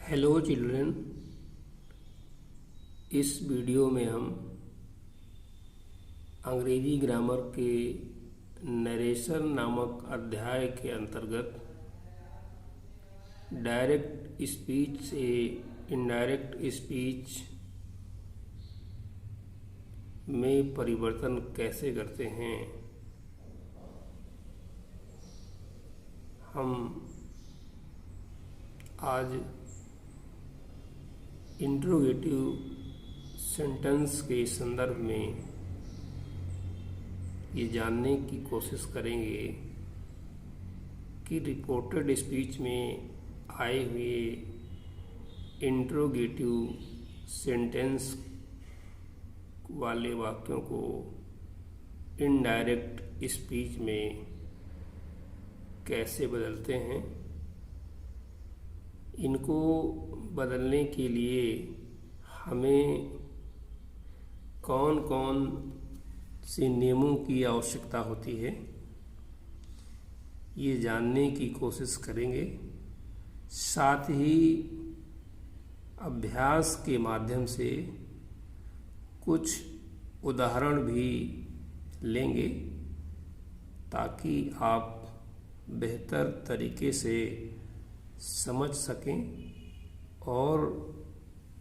Hello children. इस video में हम अंग्रेजी ग्रामर के नरेशन नामक अध्याय के अंतर्गत डायरेक्ट स्पीच से इनडायरेक्ट स्पीच में परिवर्तन कैसे करते हैं, हम आज इंट्रोगेटिव सेंटेंस के संदर्भ में ये जानने की कोशिश करेंगे कि रिपोर्टेड स्पीच में आए हुए इंट्रोगेटिव सेंटेंस वाले वाक्यों को इनडायरेक्ट स्पीच में कैसे बदलते हैं। इनको बदलने के लिए हमें कौन कौन से नियमों की आवश्यकता होती है, ये जानने की कोशिश करेंगे। साथ ही अभ्यास के माध्यम से कुछ उदाहरण भी लेंगे ताकि आप बेहतर तरीके से समझ सकें और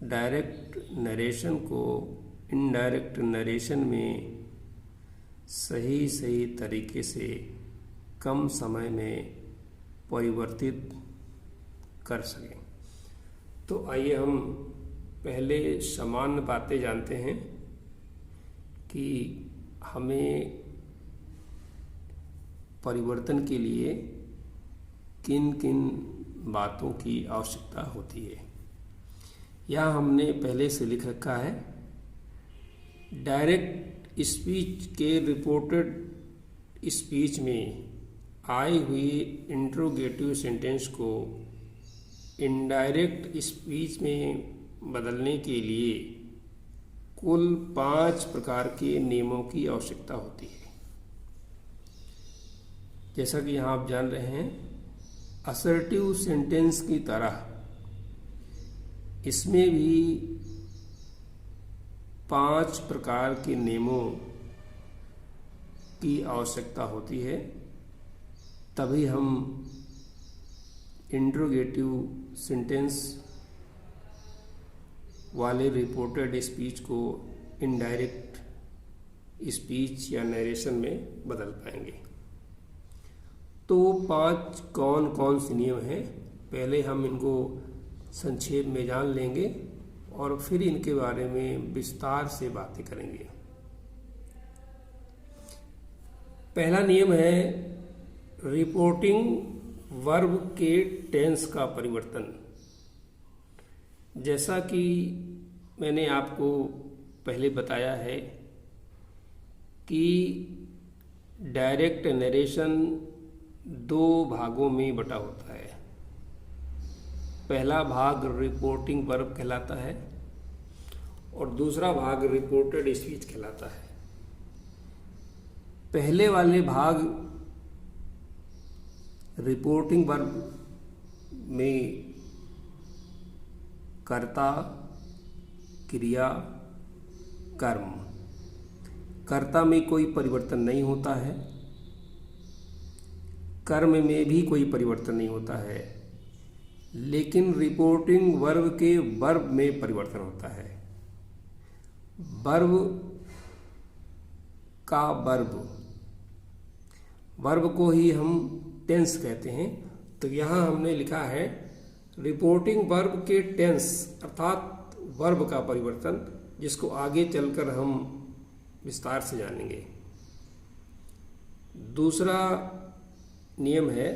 डायरेक्ट नरेशन को इनडायरेक्ट नरेशन में सही तरीके से कम समय में परिवर्तित कर सकें। तो आइए हम पहले सामान्य बातें जानते हैं कि हमें परिवर्तन के लिए किन किन बातों की आवश्यकता होती है। यहाँ हमने पहले से लिख रखा है, डायरेक्ट स्पीच के रिपोर्टेड स्पीच में आई हुई इंट्रोगेटिव सेंटेंस को इनडायरेक्ट स्पीच में बदलने के लिए कुल 5 प्रकार के नियमों की आवश्यकता होती है। जैसा कि यहाँ आप जान रहे हैं, असर्टिव सेंटेंस की तरह इसमें भी 5 प्रकार के नियमों की आवश्यकता होती है, तभी हम इंट्रोगेटिव सेंटेंस वाले रिपोर्टेड स्पीच को इनडायरेक्ट स्पीच या नरेशन में बदल पाएंगे। तो 5 कौन कौन से नियम हैं, पहले हम इनको संक्षेप में जान लेंगे और फिर इनके बारे में विस्तार से बातें करेंगे। पहला नियम है रिपोर्टिंग वर्ब के टेंस का परिवर्तन। जैसा कि मैंने आपको पहले बताया है कि डायरेक्ट नरेशन 2 भागों में बटा होता है। पहला भाग रिपोर्टिंग वर्ब कहलाता है और दूसरा भाग रिपोर्टेड स्पीच कहलाता है। पहले वाले भाग रिपोर्टिंग वर्ब में कर्ता, क्रिया, कर्म, कर्ता में कोई परिवर्तन नहीं होता है, कर्म में भी कोई परिवर्तन नहीं होता है, लेकिन रिपोर्टिंग वर्ब के वर्ब में परिवर्तन होता है। वर्ब का वर्ब को ही हम टेंस कहते हैं। तो यहाँ हमने लिखा है रिपोर्टिंग वर्ब के टेंस अर्थात वर्ब का परिवर्तन, जिसको आगे चलकर हम विस्तार से जानेंगे। दूसरा नियम है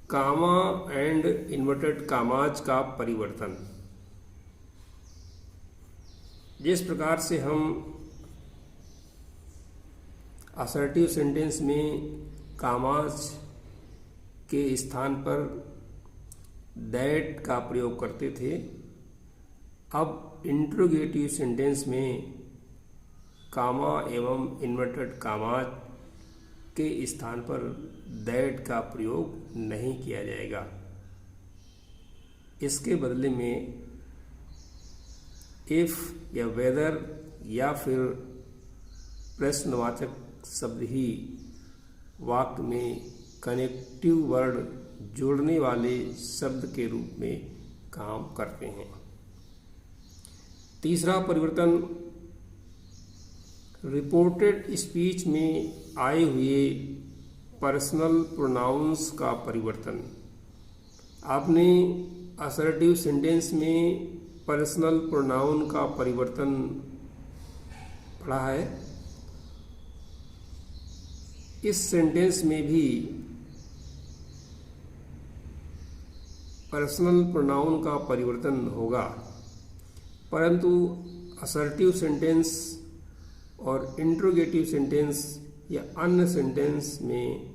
कामा एंड इन्वर्टेड कामाज का परिवर्तन। जिस प्रकार से हम असर्टिव सेंटेंस में कामाज के स्थान पर दैट का प्रयोग करते थे, अब इंट्रोगेटिव सेंटेंस में कामा एवं इन्वर्टेड कामाज के स्थान पर दैट का प्रयोग नहीं किया जाएगा। इसके बदले में इफ या वेदर या फिर प्रश्नवाचक शब्द ही वाक्य में कनेक्टिव वर्ड जोड़ने वाले शब्द के रूप में काम करते हैं। तीसरा परिवर्तन, रिपोर्टेड स्पीच में आए हुए पर्सनल प्रोनाउंस का परिवर्तन। आपने असर्टिव सेंटेंस में पर्सनल प्रोनाउन का परिवर्तन पढ़ा है। इस सेंटेंस में भी पर्सनल प्रोनाउन का परिवर्तन होगा, परंतु असर्टिव सेंटेंस और इंट्रोगेटिव सेंटेंस या अन्य सेंटेंस में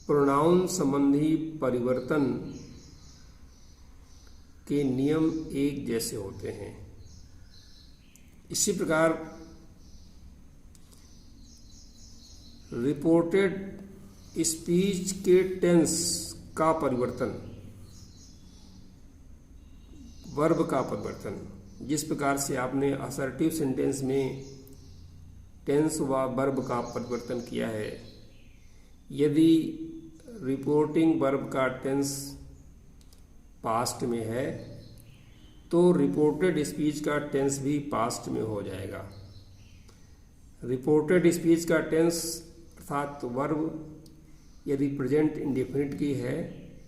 प्रोनाउन संबंधी परिवर्तन के नियम एक जैसे होते हैं। इसी प्रकार रिपोर्टेड स्पीच के टेंस का परिवर्तन, वर्ब का परिवर्तन, जिस प्रकार से आपने असर्टिव सेंटेंस में टेंस व वर्ब का परिवर्तन किया है। यदि रिपोर्टिंग वर्ब का टेंस पास्ट में है तो रिपोर्टेड स्पीच का टेंस भी पास्ट में हो जाएगा। रिपोर्टेड स्पीच का टेंस अर्थात वर्ब यदि प्रेजेंट इंडेफिनिट की है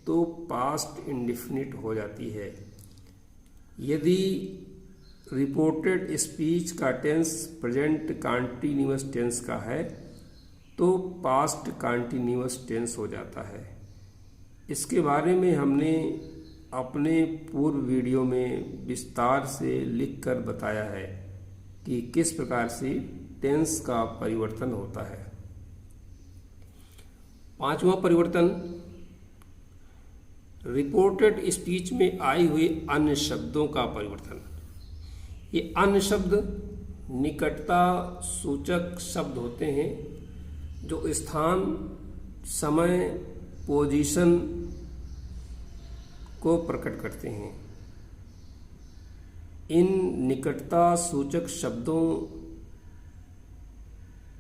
तो पास्ट इंडेफिनिट हो जाती है। यदि रिपोर्टेड स्पीच का टेंस प्रेजेंट कॉन्टिन्यूअस टेंस का है तो पास्ट कॉन्टिन्यूअस टेंस हो जाता है। इसके बारे में हमने अपने पूर्व वीडियो में विस्तार से लिखकर बताया है कि किस प्रकार से टेंस का परिवर्तन होता है। पांचवा परिवर्तन, रिपोर्टेड स्पीच में आए हुए अन्य शब्दों का परिवर्तन। ये अन्य शब्द निकटता सूचक शब्द होते हैं जो स्थान, समय, पोजीशन को प्रकट करते हैं। इन निकटता सूचक शब्दों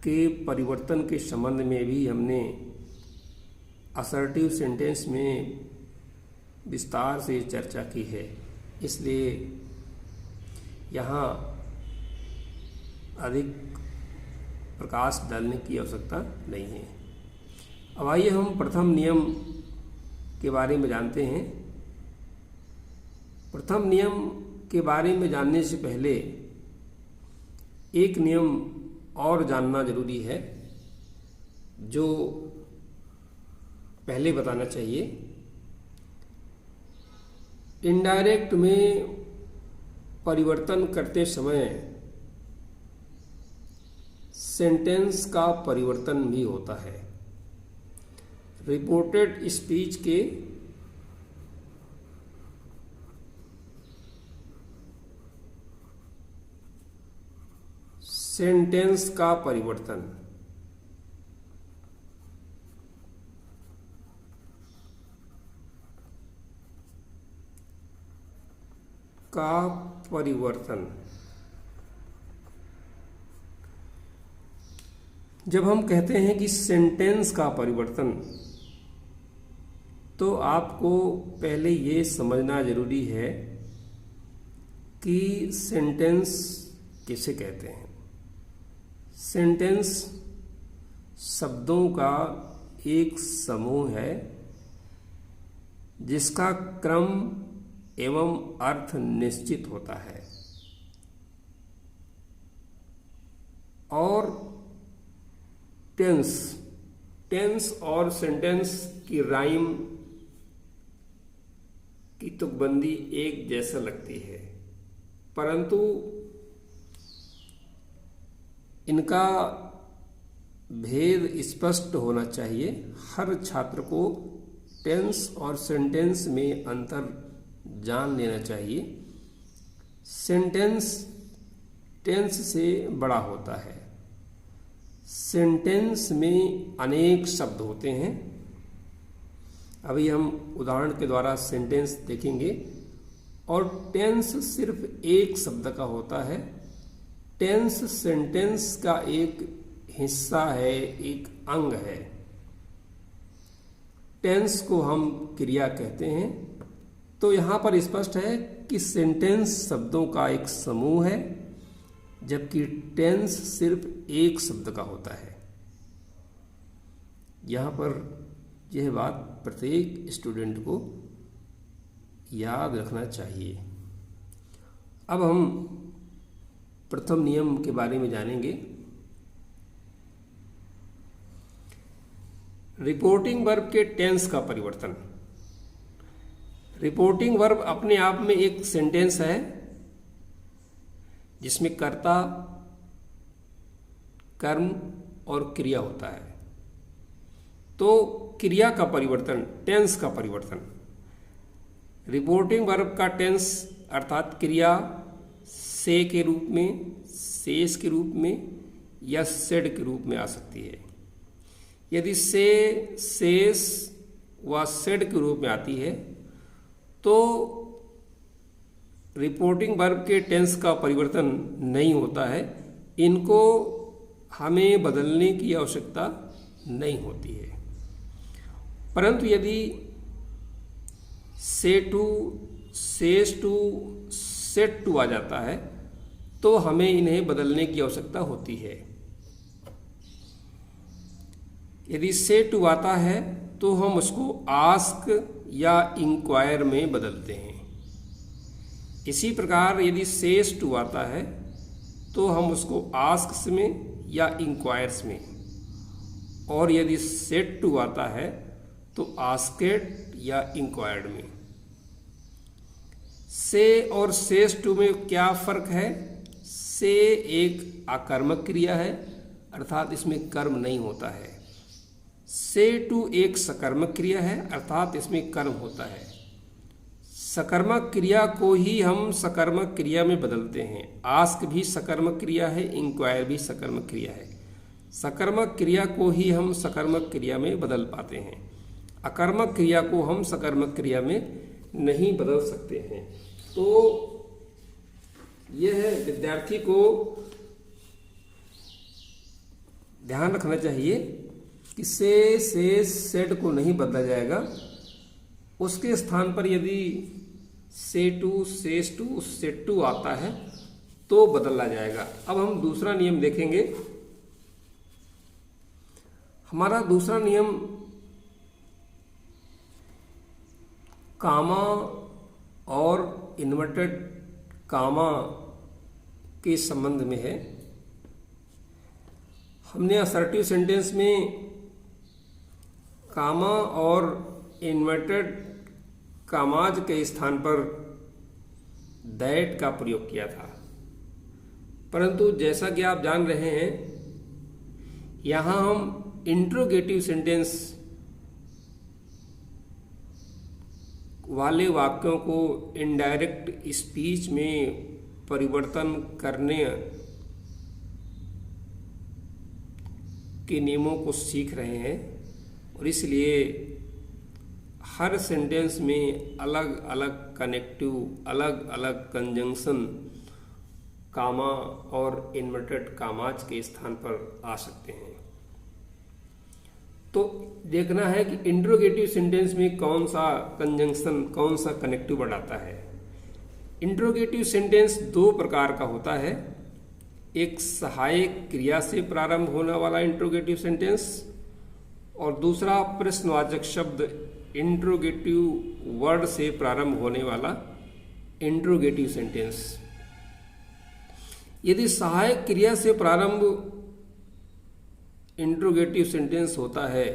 के परिवर्तन के संबंध में भी हमने असर्टिव सेंटेंस में विस्तार से चर्चा की है, इसलिए यहाँ अधिक प्रकाश डालने की आवश्यकता नहीं है। अब आइए हम प्रथम नियम के बारे में जानते हैं। प्रथम नियम के बारे में जानने से पहले एक नियम और जानना जरूरी है जो पहले बताना चाहिए। इनडायरेक्ट में परिवर्तन करते समय सेंटेंस का परिवर्तन भी होता है। रिपोर्टेड स्पीच के सेंटेंस का परिवर्तन जब हम कहते हैं कि सेंटेंस का परिवर्तन, तो आपको पहले ये समझना जरूरी है कि सेंटेंस किसे कहते हैं। सेंटेंस शब्दों का एक समूह है जिसका क्रम एवं अर्थ निश्चित होता है और टेंस और सेंटेंस की राइम की तुकबंदी एक जैसा लगती है, परंतु इनका भेद स्पष्ट होना चाहिए। हर छात्र को टेंस और सेंटेंस में अंतर जान लेना चाहिए। सेंटेंस टेंस से बड़ा होता है। सेंटेंस में अनेक शब्द होते हैं अभी हम उदाहरण के द्वारा सेंटेंस देखेंगे। और टेंस सिर्फ एक शब्द का होता है। टेंस सेंटेंस का एक हिस्सा है, एक अंग है। टेंस को हम क्रिया कहते हैं। तो यहाँ पर स्पष्ट है कि सेंटेंस शब्दों का एक समूह है, जबकि टेंस सिर्फ एक शब्द का होता है। यहाँ पर यह बात प्रत्येक स्टूडेंट को याद रखना चाहिए। अब हम प्रथम नियम के बारे में जानेंगे। रिपोर्टिंग वर्ब के टेंस का परिवर्तन। रिपोर्टिंग वर्ब अपने आप में एक सेंटेंस है जिसमें कर्ता, कर्म और क्रिया होता है। तो क्रिया का परिवर्तन, टेंस का परिवर्तन। रिपोर्टिंग वर्ब का टेंस अर्थात क्रिया से के रूप में, शेष के रूप में या सेड के रूप में आ सकती है। यदि से, शेष व सेड के रूप में आती है तो रिपोर्टिंग वर्ब के टेंस का परिवर्तन नहीं होता है। इनको हमें बदलने की आवश्यकता नहीं होती है। परंतु यदि से टू, शेष टू, सेट टू आ जाता है तो हमें इन्हें बदलने की आवश्यकता होती है। यदि से टू आता है तो हम उसको आस्क या इंक्वायर में बदलते हैं। इसी प्रकार यदि शेष टू आता है तो हम उसको आस्क्स में या इंक्वायर्स में, और यदि सेट टू आता है तो आस्केड या इंक्वायर्ड में। से और शेष टू में क्या फर्क है? से एक आकर्मक क्रिया है, अर्थात इसमें कर्म नहीं होता है। से टू एक सकर्मक क्रिया है, अर्थात इसमें कर्म होता है। सकर्मक क्रिया को ही हम सकर्मक क्रिया में बदलते हैं। आस्क भी सकर्मक क्रिया है, इंक्वायर भी सकर्मक क्रिया है। सकर्मक क्रिया को ही हम सकर्मक क्रिया में बदल पाते हैं। अकर्मक क्रिया को हम सकर्मक क्रिया में नहीं बदल सकते हैं। तो यह विद्यार्थी को ध्यान रखना चाहिए कि से, शेष, सेड को नहीं बदला जाएगा। उसके स्थान पर यदि से टू, शेष टू, सेट टू आता है तो बदला जाएगा। अब हम दूसरा नियम देखेंगे। हमारा दूसरा नियम कामा और इन्वर्टेड कामा के संबंध में है। हमने असर्टिव सेंटेंस में कामा और इन्वर्टेड कामाज के स्थान पर दैट का प्रयोग किया था। परंतु जैसा कि आप जान रहे हैं, यहाँ हम इंट्रोगेटिव सेंटेंस वाले वाक्यों को इनडायरेक्ट स्पीच में परिवर्तन करने के नियमों को सीख रहे हैं, और इसलिए हर सेंटेंस में अलग अलग कनेक्टिव, अलग अलग कंजंक्शन कामा और इन्वर्टेड कामाज के स्थान पर आ सकते हैं। तो देखना है कि इंट्रोगेटिव सेंटेंस में कौन सा कंजंक्शन, कौन सा कनेक्टिव वर्ड आता है। इंट्रोगेटिव सेंटेंस दो प्रकार का होता है। एक सहायक क्रिया से प्रारंभ होने वाला इंट्रोगेटिव सेंटेंस, और दूसरा प्रश्नवाचक शब्द इंट्रोगेटिव वर्ड से प्रारंभ होने वाला इंट्रोगेटिव सेंटेंस। यदि सहायक क्रिया से प्रारंभ इंट्रोगेटिव सेंटेंस होता है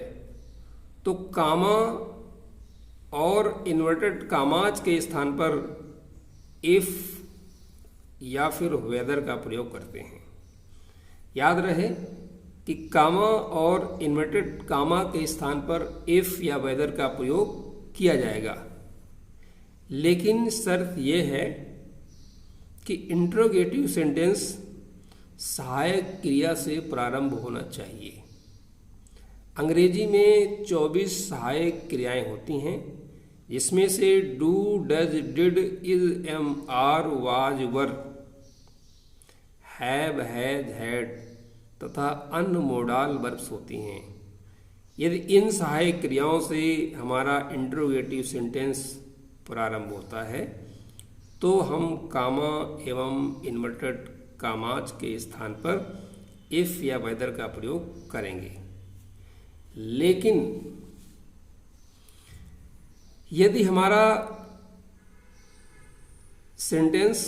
तो कामा और इन्वर्टेड कामाज के स्थान पर इफ या फिर वेदर का प्रयोग करते हैं। याद रहे कि कामा और इन्वर्टेड कामा के स्थान पर इफ या वेदर का प्रयोग किया जाएगा, लेकिन शर्त यह है कि इंट्रोगेटिव सेंटेंस सहायक क्रिया से प्रारंभ होना चाहिए। अंग्रेजी में 24 सहायक क्रियाएं होती हैं, जिसमें से do, does, did, is, am, are, was, were, have, has, had तथा अन्य मोडाल वर्ब्स होती हैं। यदि इन सहायक क्रियाओं से हमारा इंटरोगेटिव सेंटेंस प्रारंभ होता है तो हम कामा एवं इन्वर्टेड कामाज के स्थान पर इफ या वेदर का प्रयोग करेंगे। लेकिन यदि हमारा सेंटेंस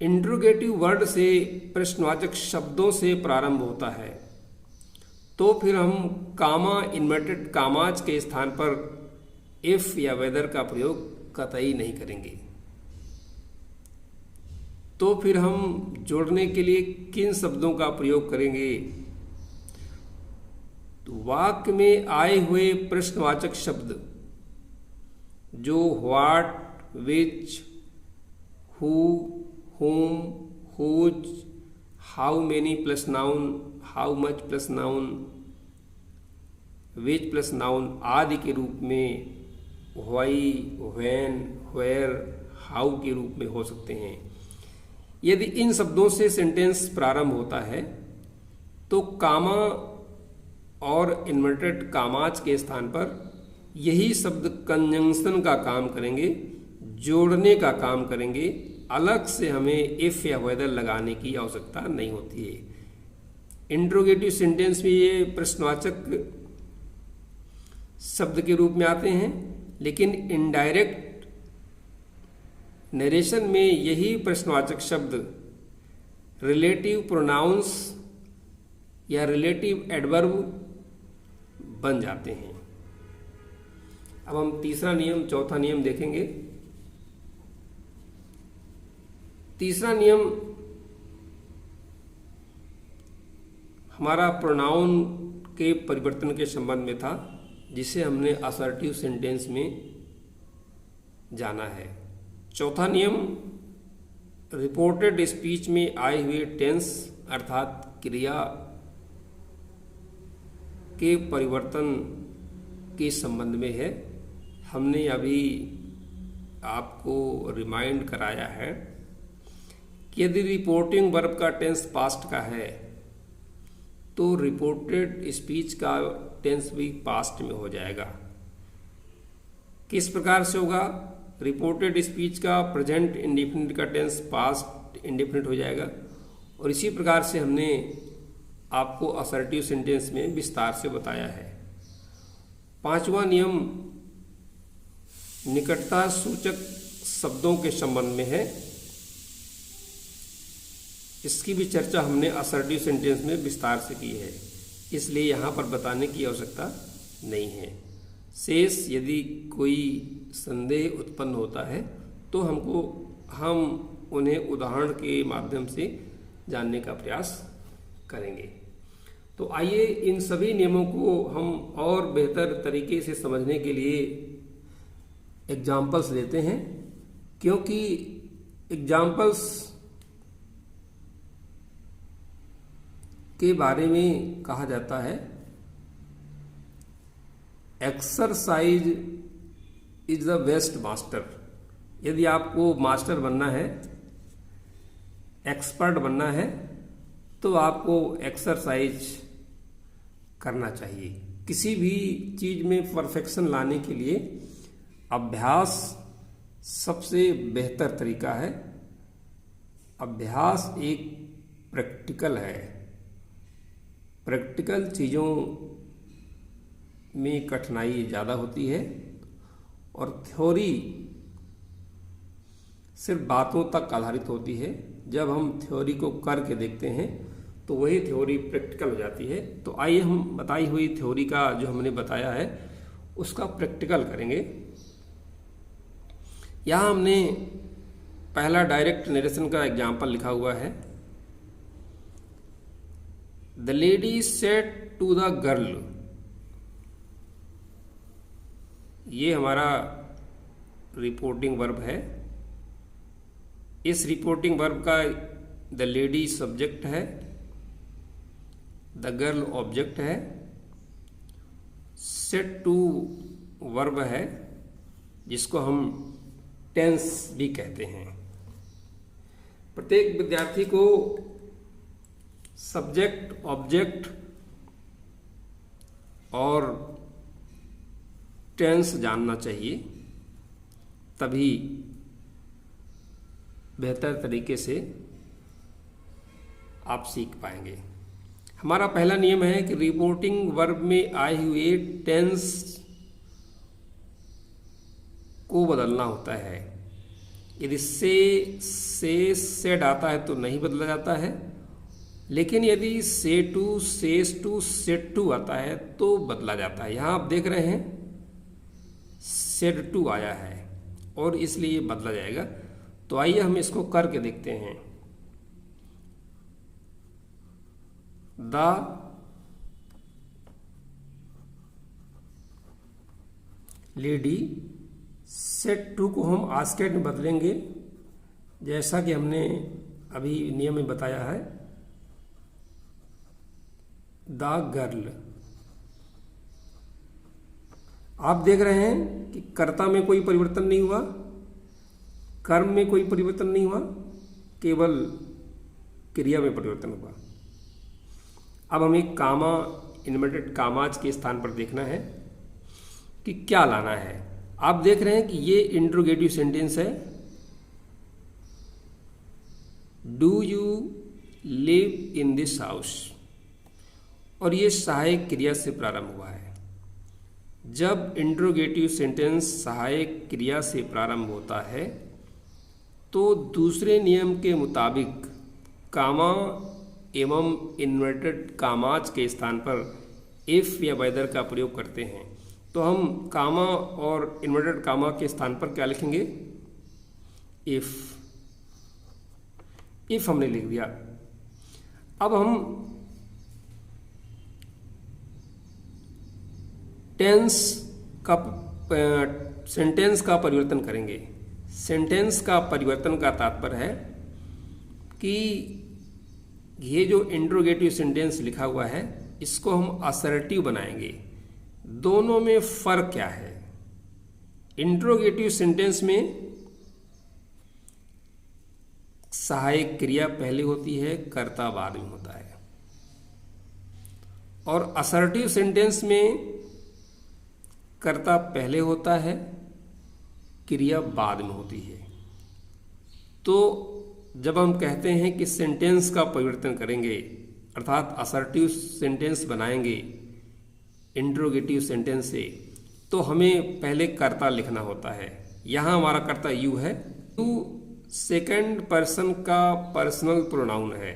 इंटरोगेटिव वर्ड से प्रश्नवाचक शब्दों से प्रारंभ होता है तो फिर हम कामा इन्वर्टेड कामाज के स्थान पर इफ या वेदर का प्रयोग कतई नहीं करेंगे। तो फिर हम जोड़ने के लिए किन शब्दों का प्रयोग करेंगे? तो वाक्य में आए हुए प्रश्नवाचक शब्द जो what, which, who, whom, whose, how many plus noun, how much plus noun, which plus noun आदि के रूप में why, when, where, how के रूप में हो सकते हैं। यदि इन शब्दों से सेंटेंस प्रारंभ होता है तो कामा और इन्वर्टेड कामाज के स्थान पर यही शब्द कंजंक्शन का काम करेंगे, जोड़ने का काम करेंगे। अलग से हमें इफ या वेदर लगाने की आवश्यकता नहीं होती है। इंट्रोगेटिव सेंटेंस में ये प्रश्नवाचक शब्द के रूप में आते हैं, लेकिन इनडायरेक्ट नरेशन में यही प्रश्नवाचक शब्द रिलेटिव प्रोनाउंस या रिलेटिव एडवर्ब बन जाते हैं। अब हम तीसरा नियम, चौथा नियम देखेंगे। तीसरा नियम हमारा प्रोनाउन के परिवर्तन के संबंध में था, जिसे हमने असर्टिव सेंटेंस में जाना है। चौथा नियम रिपोर्टेड स्पीच में आए हुए टेंस अर्थात क्रिया के परिवर्तन के संबंध में है। हमने अभी आपको रिमाइंड कराया है कि यदि रिपोर्टिंग वर्ब का टेंस पास्ट का है तो रिपोर्टेड स्पीच का टेंस भी पास्ट में हो जाएगा। किस प्रकार से होगा? रिपोर्टेड स्पीच का प्रेजेंट इंडेफिनिट का टेंस पास्ट इंडेफिनिट हो जाएगा, और इसी प्रकार से हमने आपको असर्टिव सेंटेंस में विस्तार से बताया है। पांचवा नियम निकटता सूचक शब्दों के संबंध में है। इसकी भी चर्चा हमने असर्टिव सेंटेंस में विस्तार से की है, इसलिए यहाँ पर बताने की आवश्यकता नहीं है। शेष यदि कोई संदेह उत्पन्न होता है तो हम उन्हें उदाहरण के माध्यम से जानने का प्रयास करेंगे। तो आइए इन सभी नियमों को हम और बेहतर तरीके से समझने के लिए एग्जाम्पल्स लेते हैं, क्योंकि एग्जाम्पल्स के बारे में कहा जाता है exercise is the best master. यदि आपको मास्टर बनना है, एक्सपर्ट बनना है, तो आपको एक्सरसाइज करना चाहिए। किसी भी चीज में परफेक्शन लाने के लिए अभ्यास सबसे बेहतर तरीका है। अभ्यास एक प्रैक्टिकल है। प्रैक्टिकल चीज़ों में कठिनाई ज़्यादा होती है और थ्योरी सिर्फ बातों तक आधारित होती है। जब हम थ्योरी को करके देखते हैं तो वही थ्योरी प्रैक्टिकल हो जाती है। तो आइए हम बताई हुई थ्योरी का जो हमने बताया है उसका प्रैक्टिकल करेंगे। यहाँ हमने पहला डायरेक्ट नरेशन का एग्जाम्पल लिखा हुआ है। The lady said to the girl. ये हमारा रिपोर्टिंग वर्ब है। इस रिपोर्टिंग वर्ब का द लेडी सब्जेक्ट है द गर्ल ऑब्जेक्ट है, सेड टू वर्ब है जिसको हम टेंस भी कहते हैं। प्रत्येक विद्यार्थी को सब्जेक्ट, ऑब्जेक्ट और टेंस जानना चाहिए, तभी बेहतर तरीके से आप सीख पाएंगे। हमारा पहला नियम है कि रिपोर्टिंग वर्ब में आए हुए टेंस को बदलना होता है। यदि से सेड आता है तो नहीं बदला जाता है, लेकिन यदि say to, says to, said to आता है तो बदला जाता है। यहाँ आप देख रहे हैं सेड टू आया है और इसलिए बदला जाएगा। तो आइए हम इसको करके देखते हैं। द लेडी सेड टू को हम आस्केड में बदलेंगे, जैसा कि हमने अभी नियम में बताया है। द गर्ल, आप देख रहे हैं कि कर्ता में कोई परिवर्तन नहीं हुआ, कर्म में कोई परिवर्तन नहीं हुआ, केवल क्रिया में परिवर्तन हुआ। अब हमें कामा, इन्वर्टेड कामाज के स्थान पर देखना है कि क्या लाना है। आप देख रहे हैं कि ये इंट्रोगेटिव सेंटेंस है, do you live in this house, और ये सहायक क्रिया से प्रारंभ हुआ है। जब इंट्रोगेटिव सेंटेंस सहायक क्रिया से प्रारंभ होता है तो दूसरे नियम के मुताबिक कामा एवं इन्वर्टेड कामाज के स्थान पर इफ या वेदर का प्रयोग करते हैं। तो हम कामा और इन्वर्टेड कामा के स्थान पर क्या लिखेंगे? इफ हमने लिख दिया। अब हम टेंस का सेंटेंस का परिवर्तन करेंगे। सेंटेंस का परिवर्तन का तात्पर्य है कि ये जो इंट्रोगेटिव सेंटेंस लिखा हुआ है इसको हम असर्टिव बनाएंगे। दोनों में फर्क क्या है? इंट्रोगेटिव सेंटेंस में सहायक क्रिया पहले होती है, कर्ता बाद में होता है, और असर्टिव सेंटेंस में कर्ता पहले होता है, क्रिया बाद में होती है। तो जब हम कहते हैं कि सेंटेंस का परिवर्तन करेंगे अर्थात असर्टिव सेंटेंस बनाएंगे इंट्रोगेटिव सेंटेंस से, तो हमें पहले कर्ता लिखना होता है। यहाँ हमारा कर्ता यू है। यू सेकंड पर्सन का पर्सनल प्रोनाउन है।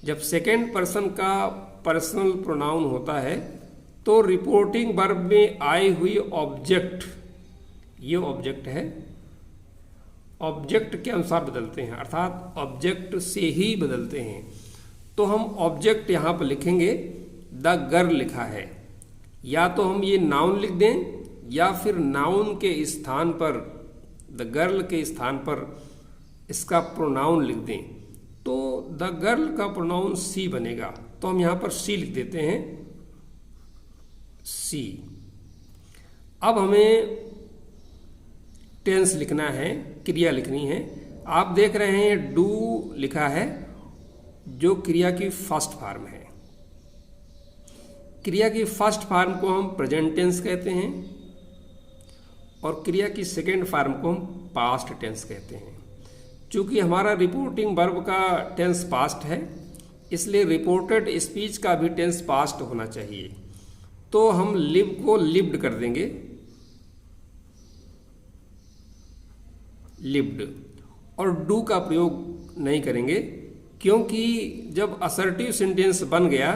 जब सेकंड पर्सन का पर्सनल प्रोनाउन होता है तो रिपोर्टिंग वर्ब में आई हुई ऑब्जेक्ट, ये ऑब्जेक्ट है, ऑब्जेक्ट के अनुसार बदलते हैं, अर्थात ऑब्जेक्ट से ही बदलते हैं। तो हम ऑब्जेक्ट यहाँ पर लिखेंगे द गर्ल लिखा है, या तो हम ये नाउन लिख दें या फिर नाउन के स्थान पर, द गर्ल के स्थान पर इसका प्रोनाउन लिख दें। तो द गर्ल का प्रोनाउन सी बनेगा, तो हम यहाँ पर सी लिख देते हैं, सी। अब हमें टेंस लिखना है, क्रिया लिखनी है। आप देख रहे हैं डू लिखा है जो क्रिया की फर्स्ट फॉर्म है। क्रिया की फर्स्ट फॉर्म को हम प्रेजेंट टेंस कहते हैं और क्रिया की सेकेंड फॉर्म को हम पास्ट टेंस कहते हैं। चूंकि हमारा रिपोर्टिंग वर्ब का टेंस पास्ट है, इसलिए रिपोर्टेड स्पीच का भी टेंस पास्ट होना चाहिए। तो हम लिव को लिव्ड कर देंगे, लिव्ड, और डू का प्रयोग नहीं करेंगे, क्योंकि जब असर्टिव सेंटेंस बन गया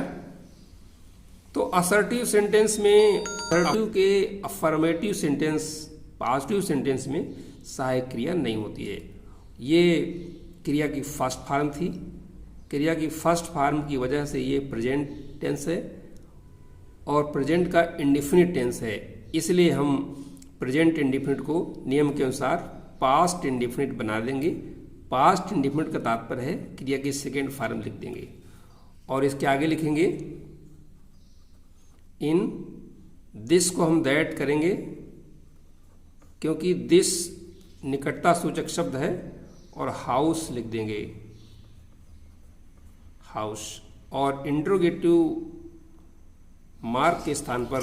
तो असर्टिव सेंटेंस में असर्टिव के अफर्मेटिव सेंटेंस, पॉजिटिव सेंटेंस में सहायक क्रिया नहीं होती है। ये क्रिया की फर्स्ट फॉर्म थी, क्रिया की फर्स्ट फॉर्म की वजह से ये प्रेजेंट टेंस है और प्रेजेंट का इंडिफिनिट टेंस है, इसलिए हम प्रेजेंट इंडिफिनिट को नियम के अनुसार पास्ट इंडिफिनिट बना देंगे। पास्ट इंडिफिनिट का तात्पर्य है क्रिया की सेकेंड फॉर्म लिख देंगे। और इसके आगे लिखेंगे इन, दिस को हम दैट करेंगे क्योंकि दिस निकटता सूचक शब्द है, और हाउस लिख देंगे, हाउस, और इंट्रोगेटिव मार्क के स्थान पर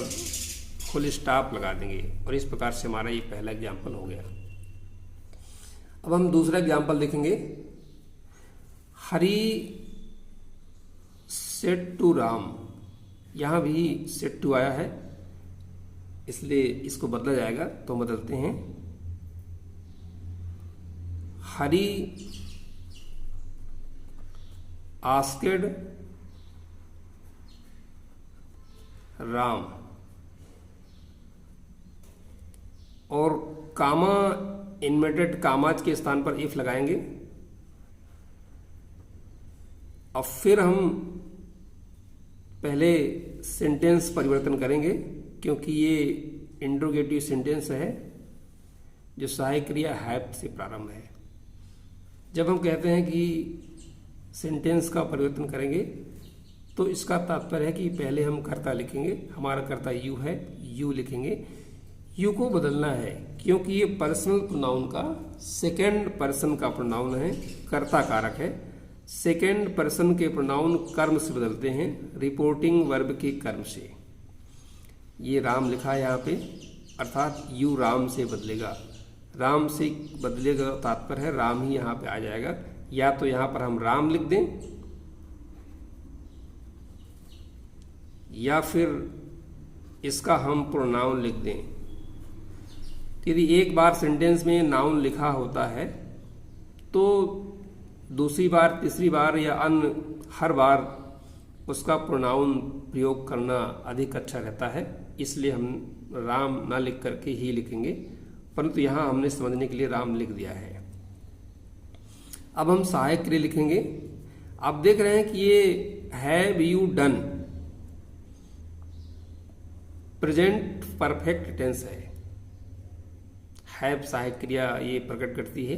फुल स्टॉप लगा देंगे। और इस प्रकार से हमारा ये पहला एग्जाम्पल हो गया। अब हम दूसरा एग्जाम्पल देखेंगे। हरी सेड टू राम, यहां भी सेड टू आया है इसलिए इसको बदला जाएगा, तो बदलते हैं हरी आस्केड राम, और कामा इन्वर्टेड कामाज के स्थान पर इफ लगाएंगे। अब फिर हम पहले सेंटेंस परिवर्तन करेंगे क्योंकि ये इंट्रोगेटिव सेंटेंस है जो सहायक क्रिया हैव से प्रारंभ है। जब हम कहते हैं कि सेंटेंस का परिवर्तन करेंगे तो इसका तात्पर्य है कि पहले हम कर्ता लिखेंगे, हमारा कर्ता यू है, यू लिखेंगे। यू को बदलना है क्योंकि ये पर्सनल प्रोनाउन का सेकेंड पर्सन का प्रोनाउन है, कर्ता कारक है। सेकेंड पर्सन के प्रोनाउन कर्म से बदलते हैं, रिपोर्टिंग वर्ब के कर्म से। ये राम लिखा है यहाँ पे, अर्थात यू राम से बदलेगा, राम से बदलेगा तात्पर्य है राम ही यहाँ पे आ जाएगा। या तो यहाँ पर हम राम लिख दें या फिर इसका हम प्रोनाउन लिख दें। यदि एक बार सेंटेंस में नाउन लिखा होता है तो दूसरी बार, तीसरी बार या अन्य हर बार उसका प्रोनाउन प्रयोग करना अधिक अच्छा रहता है, इसलिए हम राम ना लिख करके ही लिखेंगे, परंतु यहाँ हमने समझने के लिए राम लिख दिया है। अब हम सहायक क्रिया लिखेंगे। आप देख रहे हैं कि ये have you done present perfect tense है। हैव सहायक क्रिया ये प्रकट करती है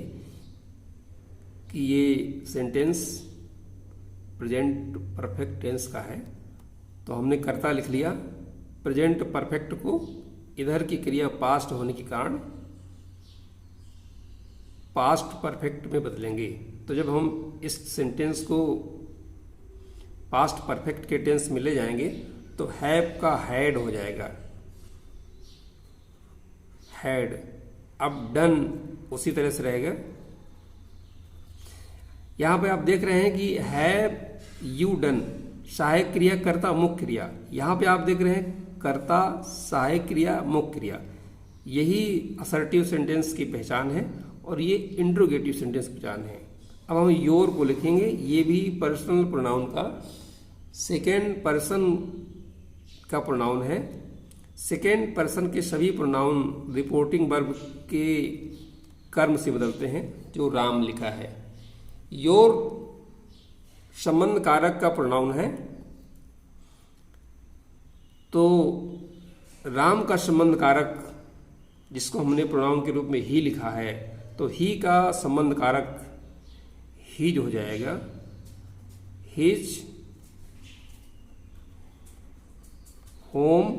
कि ये सेंटेंस प्रेजेंट परफेक्ट टेंस का है, तो हमने कर्ता लिख लिया। प्रेजेंट परफेक्ट को इधर की क्रिया पास्ट होने के कारण पास्ट परफेक्ट में बदलेंगे। तो जब हम इस सेंटेंस को पास्ट परफेक्ट के टेंस में ले जाएंगे तो हैव का हैड हो जाएगा, हैड। अब डन उसी तरह से रहेगा। यहां पे आप देख रहे हैं कि हैव यू डन सहायक क्रिया कर्ता मुख्य क्रिया, यहां पे आप देख रहे हैं कर्ता सहायक क्रिया मुख्य क्रिया। यही असर्टिव सेंटेंस की पहचान है और ये इंट्रोगेटिव सेंटेंस की पहचान है। अब हम योर को लिखेंगे, ये भी पर्सनल प्रोनाउन का सेकेंड पर्सन का प्रोनाउन है। सेकेंड पर्सन के सभी प्रोनाउन रिपोर्टिंग वर्ब के कर्म से बदलते हैं, जो राम लिखा है। योर संबंध कारक का प्रोनाउन है, तो राम का संबंध कारक जिसको हमने प्रोनाउन के रूप में ही लिखा है, तो ही का संबंध कारक हिज हो जाएगा, हिज होम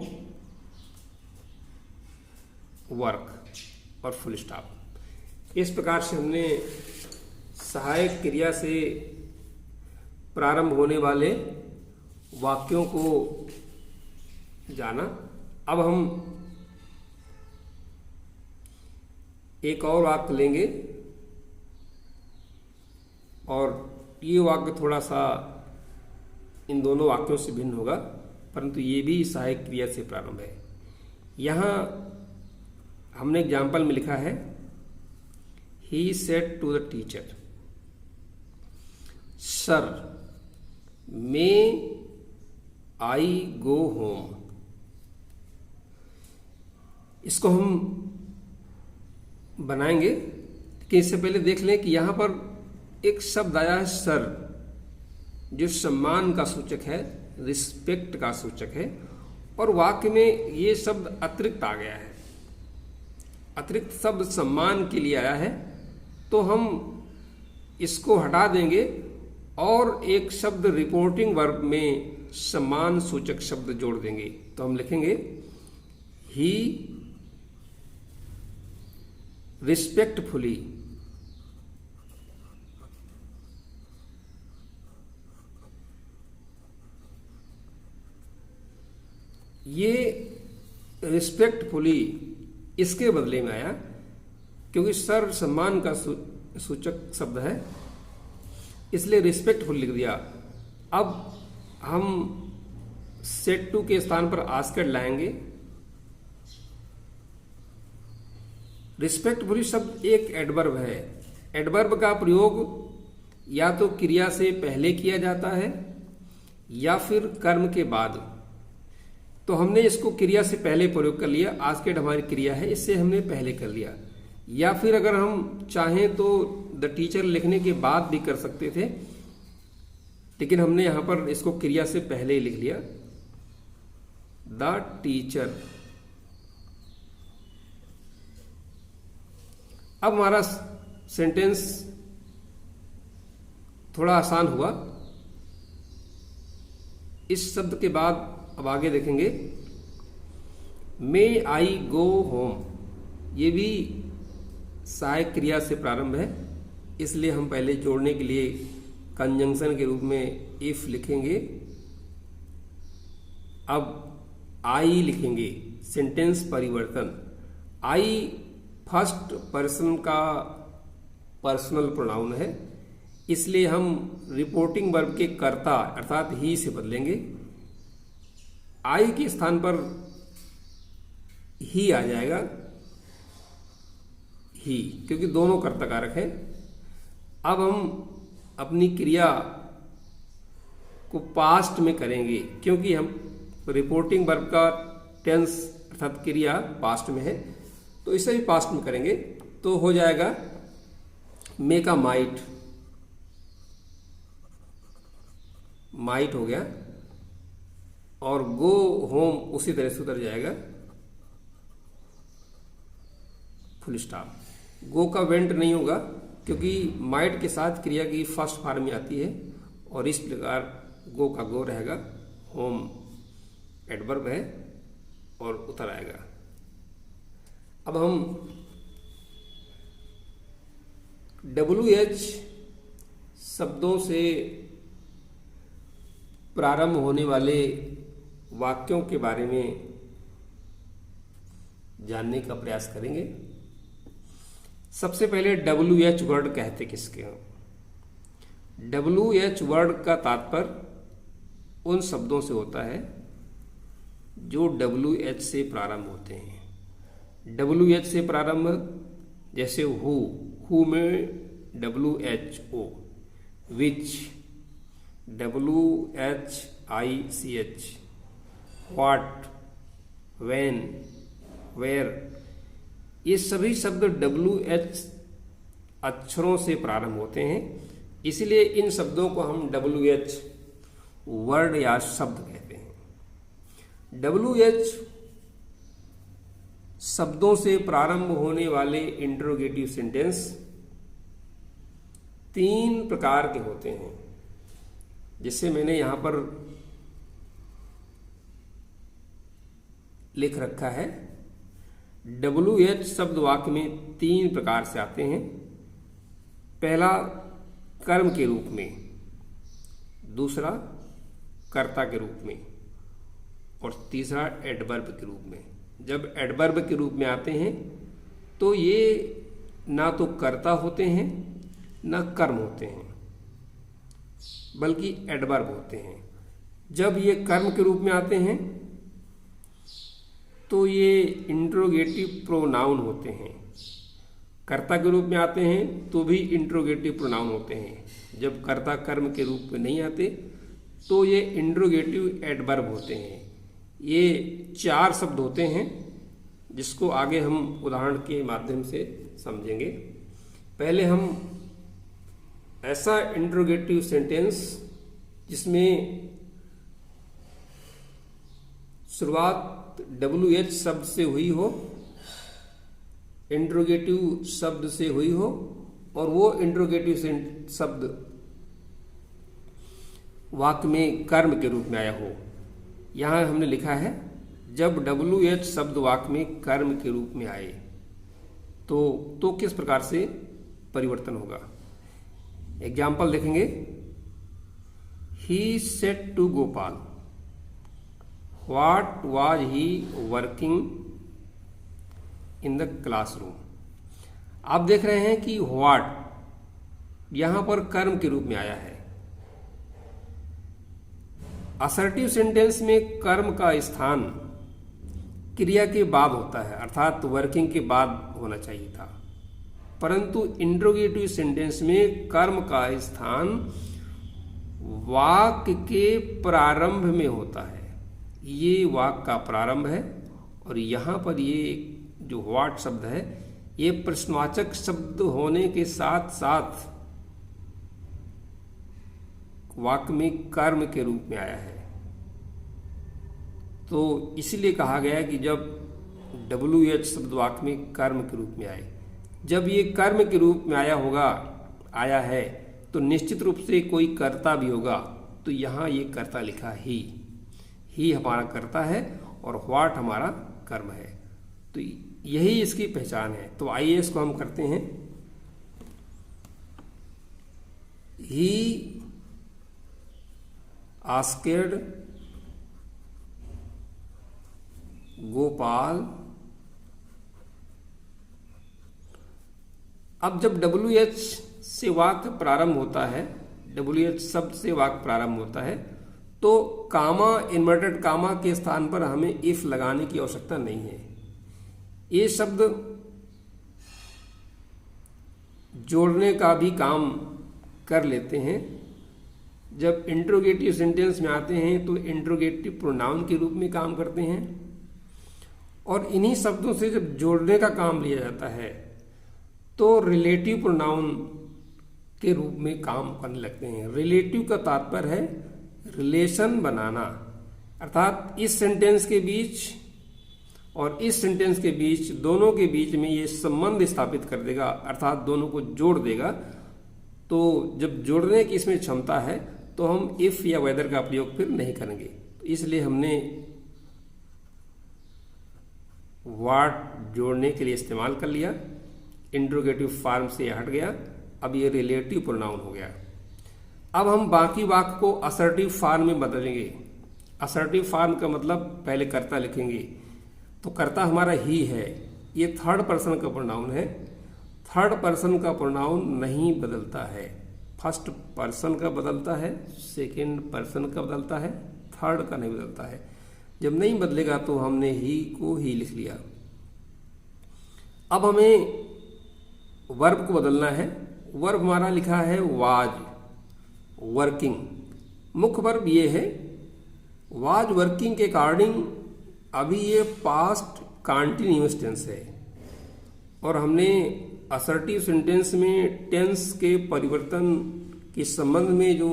वर्क और फुल स्टॉप। इस प्रकार से हमने सहायक क्रिया से प्रारंभ होने वाले वाक्यों को जाना। अब हम एक और वाक्य लेंगे और ये वाक्य थोड़ा सा इन दोनों वाक्यों से भिन्न होगा, परंतु ये भी सहायक क्रिया से प्रारंभ है। यहाँ हमने एग्जाम्पल में लिखा है he said to the teacher sir may I go home. इसको हम बनाएंगे, लेकिन इससे पहले देख लें कि यहां पर एक शब्द आया है सर, जो सम्मान का सूचक है, रिस्पेक्ट का सूचक है, और वाक्य में ये शब्द अतिरिक्त आ गया है। अतिरिक्त शब्द सम्मान के लिए आया है, तो हम इसको हटा देंगे और एक शब्द रिपोर्टिंग वर्ब में सम्मान सूचक शब्द जोड़ देंगे। तो हम लिखेंगे ही रिस्पेक्टफुली ये रिस्पेक्टफुली इसके बदले में आया क्योंकि सर सम्मान का सूचक शब्द है, इसलिए रिस्पेक्टफुल लिख दिया। अब हम सेट टू के स्थान पर आस्केड लाएंगे। रिस्पेक्टफुली शब्द एक एडवर्ब है। एडवर्ब का प्रयोग या तो क्रिया से पहले किया जाता है या फिर कर्म के बाद। तो हमने इसको क्रिया से पहले प्रयोग कर लिया, आस्केड हमारी क्रिया है, इससे हमने पहले कर लिया। या फिर अगर हम चाहें तो द टीचर लिखने के बाद भी कर सकते थे, लेकिन हमने यहां पर इसको क्रिया से पहले ही लिख लिया। The teacher. अब हमारा सेंटेंस थोड़ा आसान हुआ। इस शब्द के बाद अब आगे देखेंगे मे आई गो होम। ये भी सहायक क्रिया से प्रारंभ है, इसलिए हम पहले जोड़ने के लिए कंजंक्शन के रूप में इफ लिखेंगे। अब आई लिखेंगे, सेंटेंस परिवर्तन। आई फर्स्ट पर्सन का पर्सनल प्रोनाउन है, इसलिए हम रिपोर्टिंग वर्ब के कर्ता अर्थात ही से बदलेंगे। आई के स्थान पर ही आ जाएगा, ही, क्योंकि दोनों कर्ता कारक हैं। अब हम अपनी क्रिया को पास्ट में करेंगे, क्योंकि हम रिपोर्टिंग वर्ब का टेंस अर्थात क्रिया पास्ट में है, तो इसे भी पास्ट में करेंगे। तो हो जाएगा मेक अ माइट, माइट हो गया, और गो होम उसी तरह से उतर जाएगा, फुल स्टॉप। गो का वेंट नहीं होगा क्योंकि माइट के साथ क्रिया की फर्स्ट फॉर्म में आती है, और इस प्रकार गो का गो रहेगा, होम एडवर्ब है और उतर आएगा। अब हम WH शब्दों से प्रारंभ होने वाले वाक्यों के बारे में जानने का प्रयास करेंगे। सबसे पहले WH वर्ड कहते किसके हैं? WH वर्ड का तात्पर्य उन शब्दों से होता है जो WH से प्रारंभ होते हैं। WH से प्रारंभ जैसे हु में WHO, which WHICH, what, when, where, ये सभी शब्द WH अक्षरों से प्रारंभ होते हैं, इसलिए इन शब्दों को हम WH वर्ड या शब्द कहते हैं। WH शब्दों से प्रारंभ होने वाले इंटरोगेटिव सेंटेंस 3 प्रकार के होते हैं, जिससे मैंने यहां पर लिख रखा है। WH शब्द वाक्य में 3 प्रकार से आते हैं। पहला कर्म के रूप में, दूसरा कर्ता के रूप में, और तीसरा एडवर्ब के रूप में। जब एडवर्ब के रूप में आते हैं तो ये ना तो कर्ता होते हैं ना कर्म होते हैं, बल्कि एडवर्ब होते हैं। जब ये कर्म के रूप में आते हैं तो ये इंट्रोगेटिव प्रोनाउन होते हैं। कर्ता के रूप में आते हैं तो भी इंट्रोगेटिव प्रोनाउन होते हैं। जब कर्ता कर्म के रूप में नहीं आते तो ये इंट्रोगेटिव एडवर्ब होते हैं। ये 4 शब्द होते हैं, जिसको आगे हम उदाहरण के माध्यम से समझेंगे। पहले हम ऐसा इंट्रोगेटिव सेंटेंस जिसमें शुरुआत WH शब्द से हुई हो, इंट्रोगेटिव शब्द से हुई हो, और वो इंट्रोगेटिव शब्द वाक्य में कर्म के रूप में आया हो। यहाँ हमने लिखा है जब WH शब्द वाक्य में कर्म के रूप में आए तो किस प्रकार से परिवर्तन होगा। एग्जाम्पल देखेंगे। He said to Gopal, what was he working in the classroom. आप देख रहे हैं कि व्हाट यहां पर कर्म के रूप में आया है। असर्टिव सेंटेंस में कर्म का स्थान क्रिया के बाद होता है, अर्थात वर्किंग के बाद होना चाहिए था, परंतु इंट्रोगेटिव सेंटेंस में कर्म का स्थान वाक्य के प्रारंभ में होता है। ये वाक्य का प्रारंभ है और यहां पर ये जो व्हाट शब्द है ये प्रश्नवाचक शब्द होने के साथ साथ वाक्य में कर्म के रूप में आया है। तो इसलिए कहा गया कि जब WH शब्द वाक्य में कर्म के रूप में आए, जब ये कर्म के रूप में आया है तो निश्चित रूप से कोई कर्ता भी होगा। तो यहाँ ये कर्ता लिखा ही हमारा कर्ता है और व्हाट हमारा कर्म है। तो यही इसकी पहचान है। तो आइए इसको हम करते हैं। He asked Gopal. अब जब WH से वाक्य प्रारंभ होता है, WH शब्द से वाक्य प्रारंभ होता है, तो कामा, इन्वर्टेड कामा के स्थान पर हमें इफ लगाने की आवश्यकता नहीं है। ये शब्द जोड़ने का भी काम कर लेते हैं। जब इंट्रोगेटिव सेंटेंस में आते हैं तो इंट्रोगेटिव प्रोनाउन के रूप में काम करते हैं और इन्हीं शब्दों से जब जोड़ने का काम लिया जाता है तो रिलेटिव प्रोनाउन के रूप में काम करने लगते हैं। रिलेटिव का तात्पर्य है रिलेशन बनाना, अर्थात इस सेंटेंस के बीच और इस सेंटेंस के बीच, दोनों के बीच में ये संबंध स्थापित कर देगा, अर्थात दोनों को जोड़ देगा। तो जब जोड़ने की इसमें क्षमता है तो हम इफ या वेदर का प्रयोग फिर नहीं करेंगे। तो इसलिए हमने व्हाट जोड़ने के लिए इस्तेमाल कर लिया, इंट्रोगेटिव फॉर्म से हट गया, अब ये रिलेटिव प्रोनाउन हो गया। अब हम बाकी वाक्य को असर्टिव फॉर्म में बदलेंगे। असर्टिव फॉर्म का मतलब पहले कर्ता लिखेंगे, तो कर्ता हमारा ही है, ये थर्ड पर्सन का प्रोनाउन है। थर्ड पर्सन का प्रोनाउन नहीं बदलता है, फर्स्ट पर्सन का बदलता है, सेकेंड पर्सन का बदलता है, थर्ड का नहीं बदलता है। जब नहीं बदलेगा तो हमने ही को ही लिख लिया। अब हमें वर्ब को बदलना है। वर्ब हमारा लिखा है वाज वर्किंग। मुख्य वर्ब ये है वाज वर्किंग के अकॉर्डिंग अभी ये पास्ट कंटीन्यूअस टेंस है और हमने असर्टिव सेंटेंस में टेंस के परिवर्तन के संबंध में जो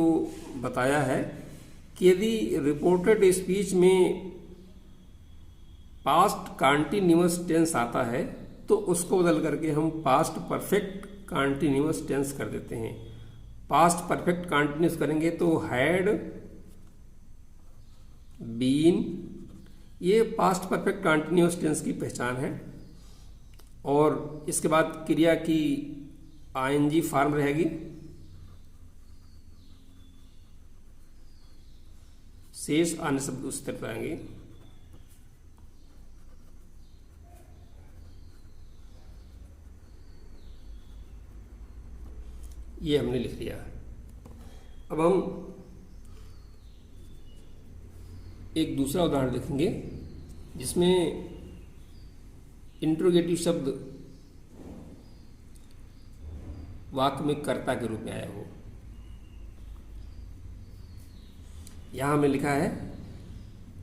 बताया है कि यदि रिपोर्टेड स्पीच में पास्ट कंटीन्यूअस टेंस आता है तो उसको बदल करके हम पास्ट परफेक्ट कंटीन्यूअस टेंस कर देते हैं। पास्ट परफेक्ट कंटीन्यूअस करेंगे तो हैड बीन, ये पास्ट परफेक्ट कंटीन्यूअस टेंस की पहचान है। और इसके बाद क्रिया की ING फॉर्म रहेगी। शेष अन्य शब्द उस तरफ आएंगे। ये हमने लिख लिया। अब हम एक दूसरा उदाहरण देखेंगे जिसमें इंट्रोगेटिव शब्द वाक्य में कर्ता के रूप में आया हो। यहां हमें लिखा है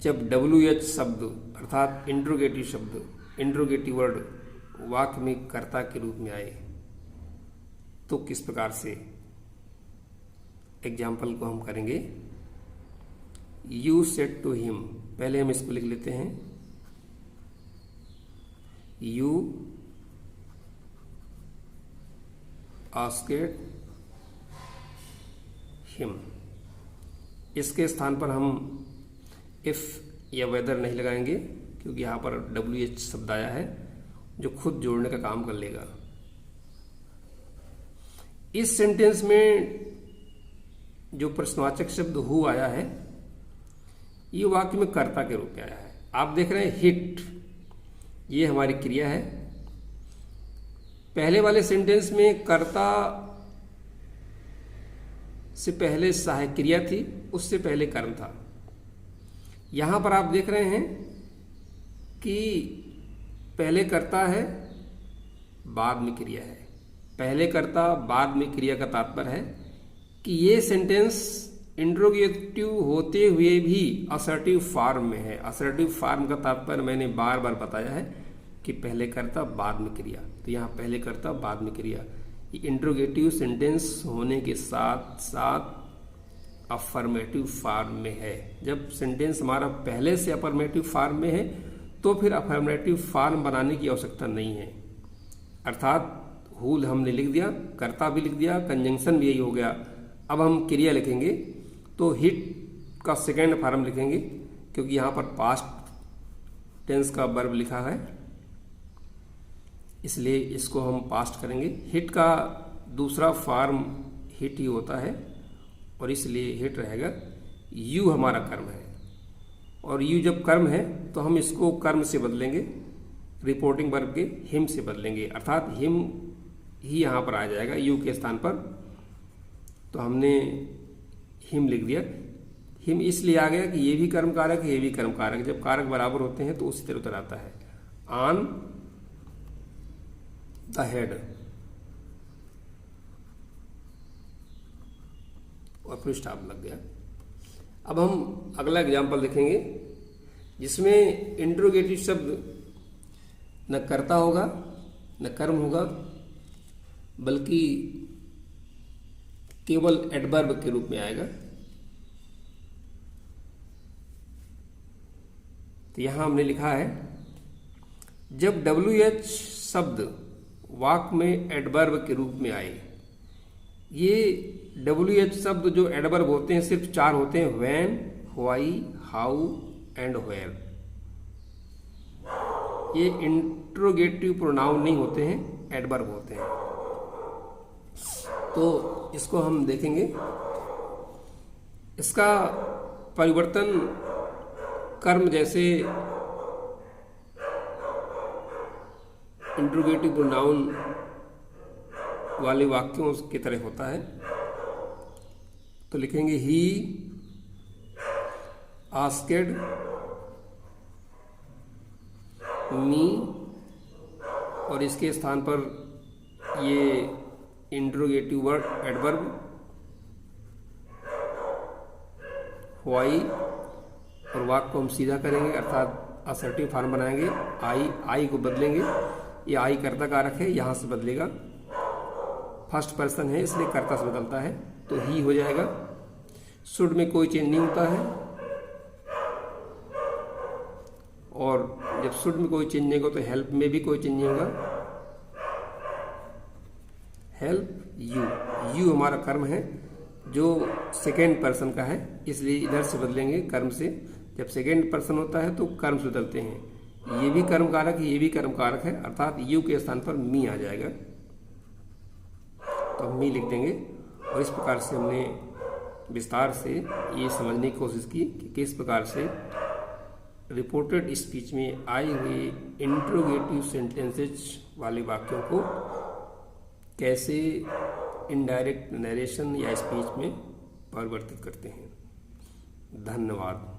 जब WH शब्द अर्थात इंट्रोगेटिव शब्द, इंट्रोगेटिव वर्ड वाक्य में कर्ता के रूप में आए तो किस प्रकार से। एग्जाम्पल को हम करेंगे। यू सेड टू हिम, पहले हम इसको लिख लेते हैं। You asked him. इसके स्थान पर हम इफ़ या वेदर नहीं लगाएंगे, क्योंकि यहाँ पर WH शब्द आया है जो खुद जोड़ने का काम कर लेगा। इस सेंटेंस में जो प्रश्नवाचक शब्द हु आया है, ये वाक्य में कर्ता के रूप में आया है। आप देख रहे हैं हिट, ये हमारी क्रिया है। पहले वाले सेंटेंस में कर्ता से पहले सहायक क्रिया थी, उससे पहले कर्म था। यहां पर आप देख रहे हैं कि पहले कर्ता है, बाद में क्रिया है। पहले कर्ता बाद में क्रिया का तात्पर्य है कि ये सेंटेंस इंट्रोगेटिव होते हुए भी असर्टिव फॉर्म में है। असर्टिव फॉर्म का तात्पर्य मैंने बार बार बताया है कि पहले कर्ता बाद में क्रिया। तो यहाँ पहले कर्ता बाद में क्रिया, ये इंट्रोगेटिव सेंटेंस होने के साथ साथ अफर्मेटिव फॉर्म में है। जब सेंटेंस हमारा पहले से अफर्मेटिव फॉर्म में है तो फिर अफर्मेटिव फॉर्म बनाने की आवश्यकता नहीं है। अर्थात हु हमने लिख दिया, कर्ता भी लिख दिया, कंजंक्शन भी यही हो गया। अब हम क्रिया लिखेंगे तो हिट का सेकेंड फॉर्म लिखेंगे, क्योंकि यहाँ पर पास्ट टेंस का वर्ब लिखा है, इसलिए इसको हम पास्ट करेंगे। हिट का दूसरा फॉर्म हिट ही होता है और इसलिए हिट रहेगा। यू हमारा कर्म है और यू जब कर्म है तो हम इसको कर्म से बदलेंगे, रिपोर्टिंग वर्ब के हिम से बदलेंगे, अर्थात हिम ही यहाँ पर आ जाएगा यू के स्थान पर। तो हमने हिम लिख दिया। हिम इसलिए आ गया कि ये भी कर्म कारक है, ये भी कर्म कारक है। जब कारक बराबर होते हैं तो उसी तरह उतर आता है। ऑन द हेड और फिर स्टॉप लग गया। अब हम अगला एग्जाम्पल देखेंगे जिसमें इंट्रोगेटिव शब्द न कर्ता होगा न कर्म होगा, बल्कि केवल एडवर्ब के रूप में आएगा। तो यहां हमने लिखा है जब WH शब्द वाक्य में एडवर्ब के रूप में आए। ये WH शब्द जो एडवर्ब होते हैं सिर्फ 4 होते हैं, when, why, how and where. ये इंट्रोगेटिव प्रोनाउन नहीं होते हैं, एडवर्ब होते हैं। तो इसको हम देखेंगे। इसका परिवर्तन कर्म जैसे इंट्रोगेटिव प्रोनाउन वाले वाक्यों की तरह होता है। तो लिखेंगे ही आस्क्ड मी और इसके स्थान पर ये इंट्रोगेटिव वर्ड एडवर्ब व्हाई और वाक्य को हम सीधा करेंगे, अर्थात असर्टिव फॉर्म बनाएंगे। आई को बदलेंगे, ये आई कर्ता कारक है, यहां से बदलेगा। फर्स्ट पर्सन है इसलिए कर्ता से बदलता है, तो ही हो जाएगा। शुड में कोई चेंज नहीं होता है और जब शुड में कोई चेंज नहीं होगा तो हेल्प में भी कोई चेंज नहीं होगा। हेल्प यू हमारा कर्म है जो सेकेंड पर्सन का है, इसलिए इधर से बदलेंगे कर्म से। जब सेकेंड पर्सन होता है तो कर्म से बदलते हैं। ये भी कर्म कारक है, ये भी कर्म कारक है, अर्थात यू के स्थान पर मी आ जाएगा। तो हम मी लिख देंगे और इस प्रकार से हमने विस्तार से ये समझने की कोशिश की कि किस प्रकार से रिपोर्टेड स्पीच में आए हुए इंट्रोगेटिव सेंटेंसेज वाले वाक्यों को कैसे इनडायरेक्ट नरेशन या स्पीच में परिवर्तित करते हैं। धन्यवाद।